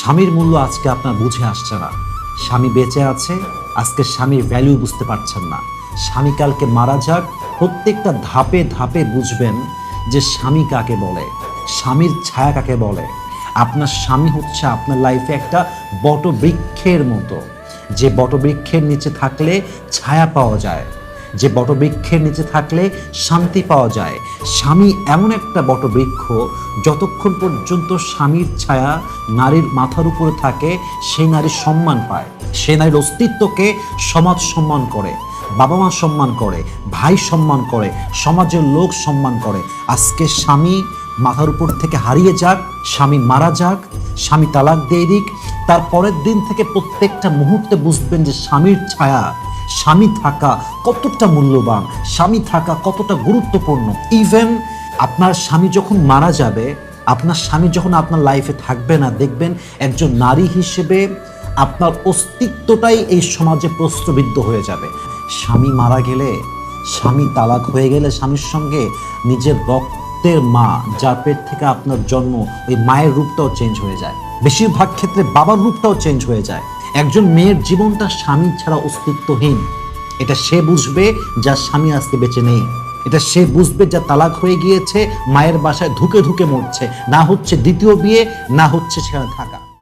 স্বামীর মূল্য আজকে আপনার বুঝে আসছে না। স্বামী বেঁচে আছে, আজকে স্বামীর ভ্যালু বুঝতে পারছেন না। স্বামী কালকে মারা যাক, প্রত্যেকটা ধাপে ধাপে বুঝবেন যে স্বামী কাকে বলে, স্বামীর ছায়া কাকে বলে। আপনার স্বামী হচ্ছে আপনার লাইফে একটা বটবৃক্ষের মতো, যে বটবৃক্ষের নিচে থাকলে ছায়া পাওয়া যায়, যে বটবৃক্ষের নিচে থাকলে শান্তি পাওয়া যায়। স্বামী এমন একটা বটবৃক্ষ, যতক্ষণ পর্যন্ত স্বামীর ছায়া নারীর মাথার উপরে থাকে, সেই নারী সম্মান পায়, সে নারীর অস্তিত্বকে সমাজ সম্মান করে, বাবা মা সম্মান করে, ভাই সম্মান করে, সমাজের লোক সম্মান করে। আজকে স্বামী মাথার উপর থেকে হারিয়ে যাক, স্বামী মারা যাক, স্বামী তালাক দিয়ে দিক, তার পরের দিন থেকে প্রত্যেকটা মুহূর্তে বুঝবেন যে স্বামীর ছায়া, স্বামী থাকা কতটা মূল্যবান, স্বামী থাকা কতটা গুরুত্বপূর্ণ। ইভেন আপনার স্বামী যখন মারা যাবে, আপনার স্বামী যখন আপনার লাইফে থাকবে না, দেখবেন একজন নারী হিসেবে আপনার অস্তিত্বটাই এই সমাজে প্রশ্নবিদ্ধ হয়ে যাবে। স্বামী মারা গেলে, স্বামী তালাক হয়ে গেলে, স্বামীর সঙ্গে নিজের রক্তের মা, যার পেট থেকে আপনার জন্ম, ওই মায়ের রূপটাও চেঞ্জ হয়ে যায়। বেশিরভাগ ক্ষেত্রে বাবার রূপটাও চেঞ্জ হয়ে যায়। একজন মেয়ের জীবনটা স্বামী ছাড়া অস্তিত্বহীন। এটা সে বুঝবে যার স্বামী আজকে বেঁচে নেই। এটা সে বুঝবে যা তালাক হয়ে গিয়েছে, মায়ের বাসায় ধুকে ধুকে মরছে, না হচ্ছে দ্বিতীয় বিয়ে, না হচ্ছে সেখানে থাকা।